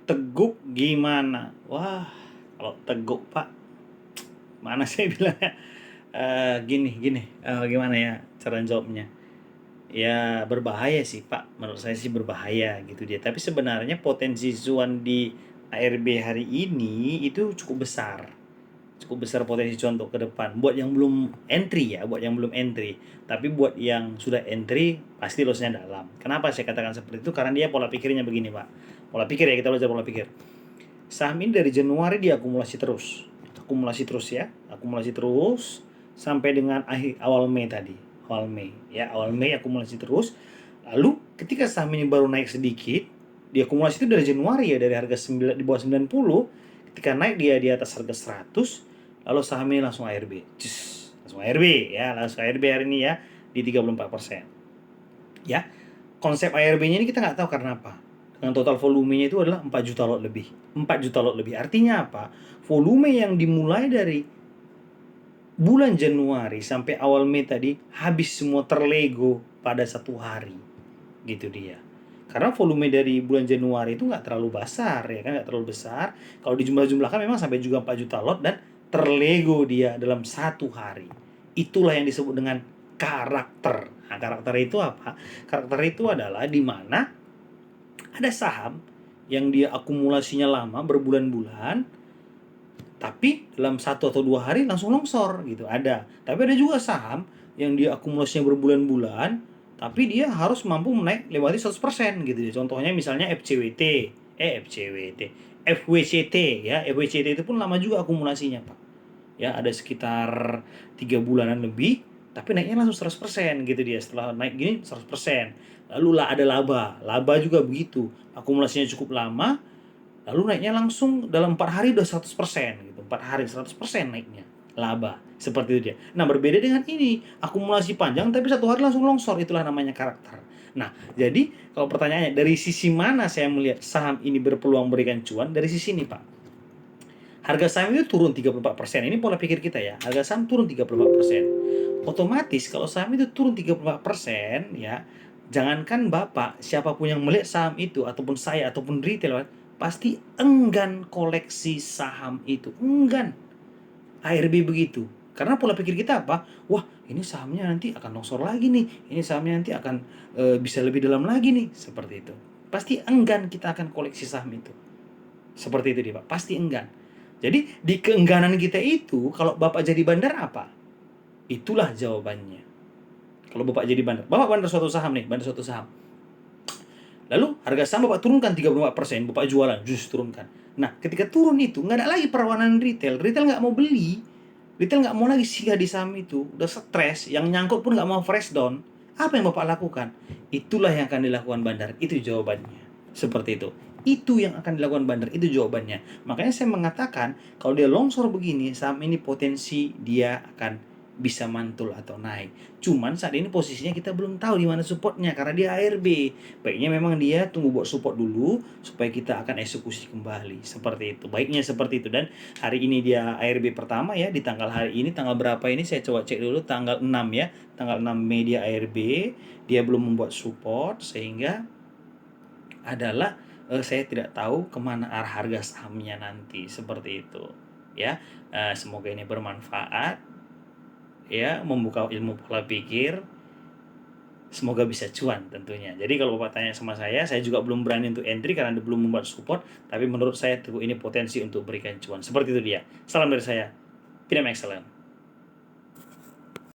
Teguk gimana? Wah, kalau teguk Pak, mana saya bilangnya? Gimana ya cara jawabnya? Ya berbahaya sih Pak, menurut saya sih berbahaya gitu dia. Tapi sebenarnya potensi cuan di ARB hari ini itu cukup besar potensi cuan untuk ke depan. Buat yang belum entry ya, buat yang belum entry. Tapi buat yang sudah entry pasti lossnya dalam. Kenapa saya katakan seperti itu? Karena dia pola pikirnya begini Pak. Pola pikir ya, kita belajar pola pikir. Saham ini dari Januari diakumulasi terus. Akumulasi terus sampai dengan awal Mei tadi. Awal Mei akumulasi terus. Lalu ketika saham ini baru naik sedikit, diakumulasi itu dari Januari ya, dari harga di bawah 90, ketika naik dia di atas harga 100, lalu saham ini langsung ARB. Langsung ARB hari ini ya di 34%. Ya. Konsep ARB-nya ini kita nggak tahu karena apa. Dengan total volumenya itu adalah 4 juta lot lebih. 4 juta lot lebih. Artinya apa? Volume yang dimulai dari bulan Januari sampai awal Mei tadi habis semua, terlego pada satu hari. Gitu dia. Karena volume dari bulan Januari itu nggak terlalu besar ya kan, nggak terlalu besar. Kalau dijumlah-jumlahkan memang sampai juga 4 juta lot dan terlego dia dalam satu hari. Itulah yang disebut dengan karakter. Nah, karakter itu apa? Karakter itu adalah di mana ada saham yang dia akumulasinya lama berbulan-bulan, tapi dalam 1 atau 2 hari langsung longsor gitu, ada. Tapi ada juga saham yang dia akumulasinya berbulan-bulan, tapi dia harus mampu menaik lewati 100% gitu ya. Contohnya misalnya FWCT ya. FWCT itu pun lama juga akumulasinya Pak. Ya, ada sekitar 3 bulanan lebih, tapi naiknya langsung 100% gitu dia. Setelah naik gini 100%. Lalu lah ada laba juga begitu, akumulasinya cukup lama, lalu naiknya langsung dalam 4 hari udah 100% gitu. 4 hari 100% naiknya laba, seperti itu dia. Nah, berbeda dengan ini, akumulasi panjang tapi 1 hari langsung longsor, itulah namanya karakter. Nah, jadi kalau pertanyaannya dari sisi mana saya melihat saham ini berpeluang memberikan cuan, dari sisi ini Pak. Harga saham itu turun 34%. Ini pola pikir kita ya. Harga saham turun 34%. Otomatis kalau saham itu turun 34% ya, jangankan Bapak, siapapun yang melihat saham itu ataupun saya ataupun retail pasti enggan koleksi saham itu. Enggan. ARB begitu. Karena pola pikir kita apa? Wah, ini sahamnya nanti akan longsor lagi nih. Ini sahamnya nanti akan bisa lebih dalam lagi nih. Seperti itu. Pasti enggan kita akan koleksi saham itu. Seperti itu dia Pak. Pasti enggan. Jadi di keengganan kita itu, kalau Bapak jadi bandar apa? Itulah jawabannya. Kalau Bapak jadi bandar, Bapak bandar suatu saham nih, bandar suatu saham. Lalu harga saham Bapak turunkan 34%, Bapak jualan, turunkan. Nah, ketika turun itu, nggak ada lagi perlawanan retail. Retail nggak mau beli. Retail nggak mau lagi singgah di saham itu. Udah stres, yang nyangkut pun nggak mau fresh down. Apa yang Bapak lakukan? Itulah yang akan dilakukan bandar. Itu jawabannya. Seperti itu. Itu yang akan dilakukan bandar, itu jawabannya. Makanya saya mengatakan, kalau dia longsor begini, saham ini potensi dia akan bisa mantul atau naik. Cuman saat ini posisinya kita belum tahu di mana supportnya karena dia ARB. Baiknya memang dia tunggu buat support dulu supaya kita akan eksekusi kembali. Seperti itu. Baiknya seperti itu. Dan hari ini dia ARB pertama ya, di tanggal hari ini, tanggal berapa ini saya coba cek dulu, tanggal 6 ya. Tanggal 6 Mei dia ARB. Dia belum membuat support sehingga adalah saya tidak tahu kemana arah harga sahamnya nanti, seperti itu ya. Semoga ini bermanfaat ya, membuka ilmu pola pikir, semoga bisa cuan tentunya. Jadi kalau Bapak tanya sama saya juga belum berani untuk entry karena belum membuat support, tapi menurut saya ini potensi untuk berikan cuan. Seperti itu dia. Salam dari saya, Pidam Excellent.